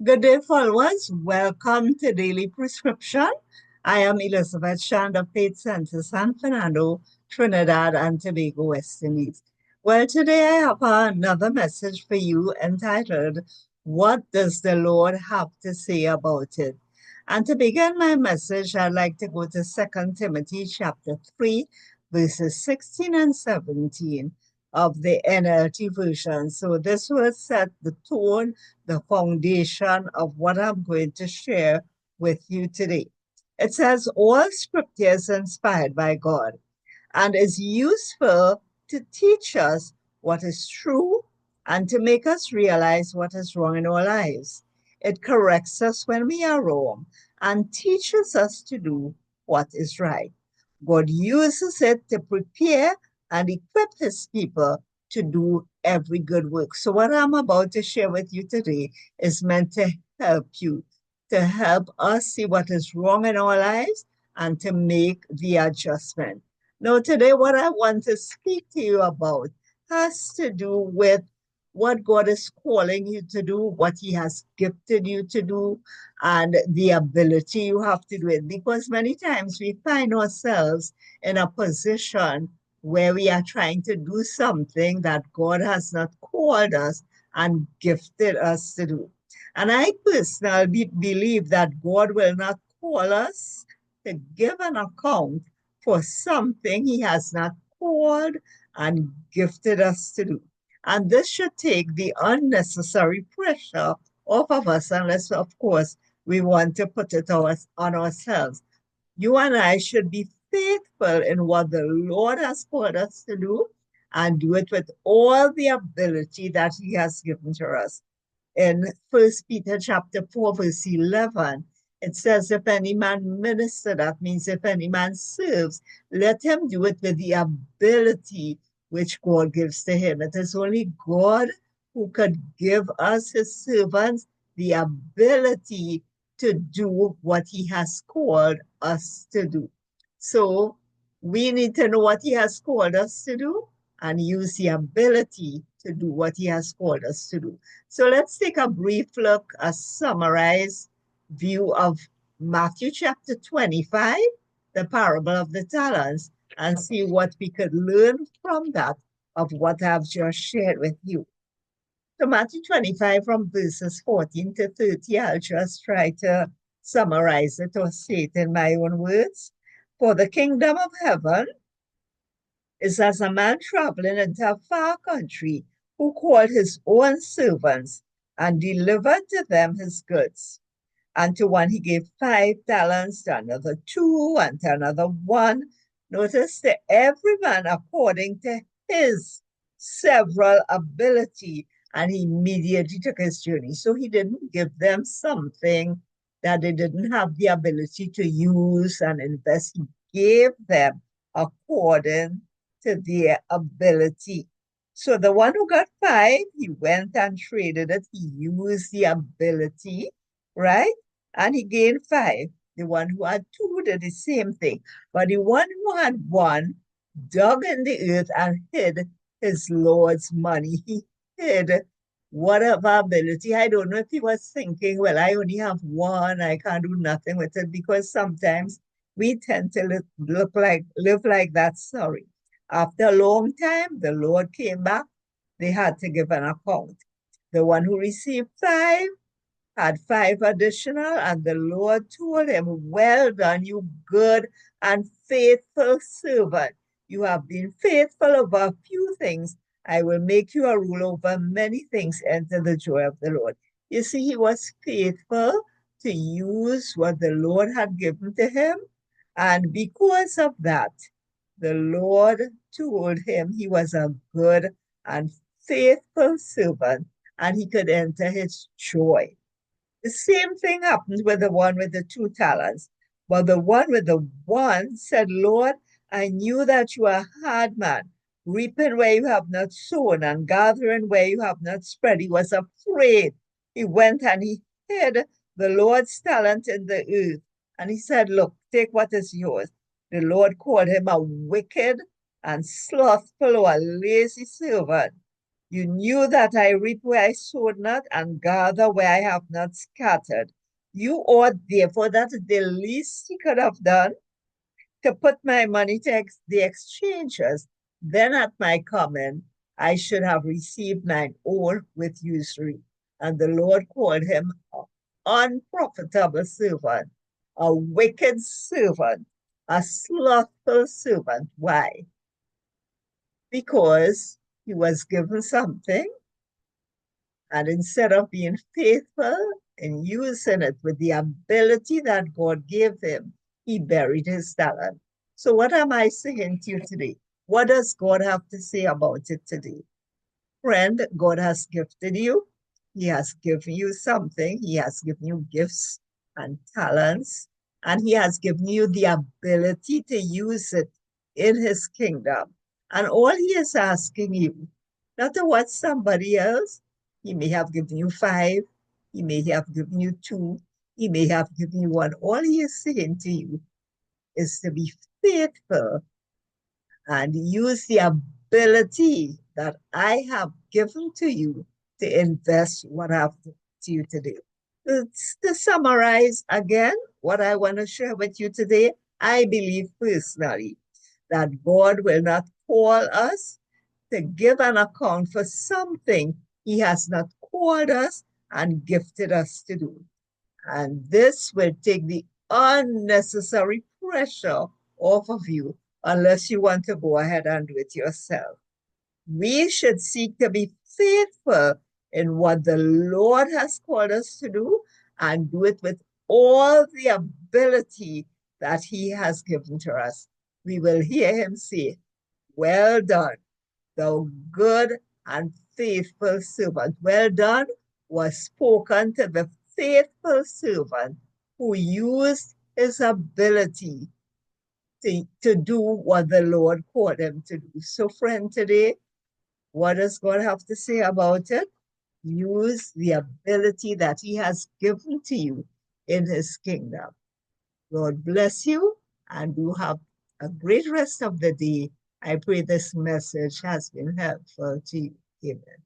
Good day, followers. Welcome to Daily Prescription. I am Elizabeth Shanda, Faith Center, San Fernando, Trinidad and Tobago, West Indies. Well, today I have another message for you entitled, What Does the Lord Have to Say About It? And to begin my message, I'd like to go to 2 Timothy chapter 3, verses 16 and 17 of the NLT version. So this will set the tone, the foundation of what I'm going to share with you today. It says, all scripture is inspired by God and is useful to teach us what is true and to make us realize what is wrong in our lives. It corrects us when we are wrong and teaches us to do what is right. God uses it to prepare and equip his people to do every good work. So what I'm about to share with you today is meant to help you, to help us see what is wrong in our lives and to make the adjustment. Now, today, what I want to speak to you about has to do with what God is calling you to do, what He has gifted you to do, and the ability you have to do it. Because many times we find ourselves in a position where we are trying to do something that God has not called us and gifted us to do. And I personally believe that God will not call us to give an account for something he has not called and gifted us to do. And this should take the unnecessary pressure off of us, unless, of course, we want to put it on ourselves. You and I should be faithful in what the Lord has called us to do and do it with all the ability that he has given to us. In 1 Peter chapter 4, verse 11, it says, if any man minister, that means if any man serves, let him do it with the ability which God gives to him. It is only God who could give us, his servants, the ability to do what he has called us to do. So we need to know what he has called us to do and use the ability to do what he has called us to do. So let's take a brief look, a summarized view of Matthew chapter 25, the parable of the talents, and see what we could learn from that of what I've just shared with you. So Matthew 25 from verses 14 to 30, I'll just try to summarize it or say it in my own words. For the kingdom of heaven is as a man traveling into a far country who called his own servants and delivered to them his goods. And to one he gave 5 talents, to another 2, and to another 1. Notice to every man according to his several ability. And he immediately took his journey. So he didn't give them something that they didn't have the ability to use and invest. He gave them according to their ability. So the one who got 5, he went and traded it. He used the ability, right? And he gained 5. The one who had 2 did the same thing. But the one who had 1 dug in the earth and hid his Lord's money. He hid whatever ability. I don't know if he was thinking, well, I only have 1, I can't do nothing with it, because sometimes we tend to live like that. Sorry. After a long time, the Lord came back. They had to give an account. The one who received 5 had 5 additional, and the Lord told him, well done, you good and faithful servant. You have been faithful over a few things. I will make you a ruler over many things. Enter the joy of the Lord. You see, he was faithful to use what the Lord had given to him. And because of that, the Lord told him he was a good and faithful servant, and he could enter his joy. The same thing happened with the one with the 2 talents. But the one with the 1 said, Lord, I knew that you are a hard man, reaping where you have not sown and gathering where you have not spread. He was afraid. He went and he hid the Lord's talent in the earth. And he said, look, take what is yours. The Lord called him a wicked and slothful or a lazy servant. You knew that I reap where I sowed not and gather where I have not scattered. You ought, therefore, that is the least he could have done, to put my money to the exchangers. Then at my coming, I should have received mine own with usury. And the Lord called him an unprofitable servant, a wicked servant, a slothful servant. Why? Because he was given something, and instead of being faithful and using it with the ability that God gave him, he buried his talent. So, what am I saying to you today? What does God have to say about it today? Friend, God has gifted you. He has given you something. He has given you gifts and talents, and He has given you the ability to use it in His kingdom. And all He is asking you, not to watch somebody else. He may have given you five, He may have given you two, He may have given you one. All He is saying to you is to be faithful and use the ability that I have given to you to invest what I have to you today. To summarize again, what I want to share with you today, I believe personally that God will not call us to give an account for something He has not called us and gifted us to do. And this will take the unnecessary pressure off of you unless you want to go ahead and do it yourself. We should seek to be faithful in what the Lord has called us to do and do it with all the ability that He has given to us. We will hear Him say, "Well done, thou good and faithful servant." Well done was spoken to the faithful servant who used his ability to do what the Lord called him to do. So, friend, today, what does God have to say about it? Use the ability that He has given to you in His kingdom. Lord bless you, and you have a great rest of the day. I pray this message has been helpful to you. Amen.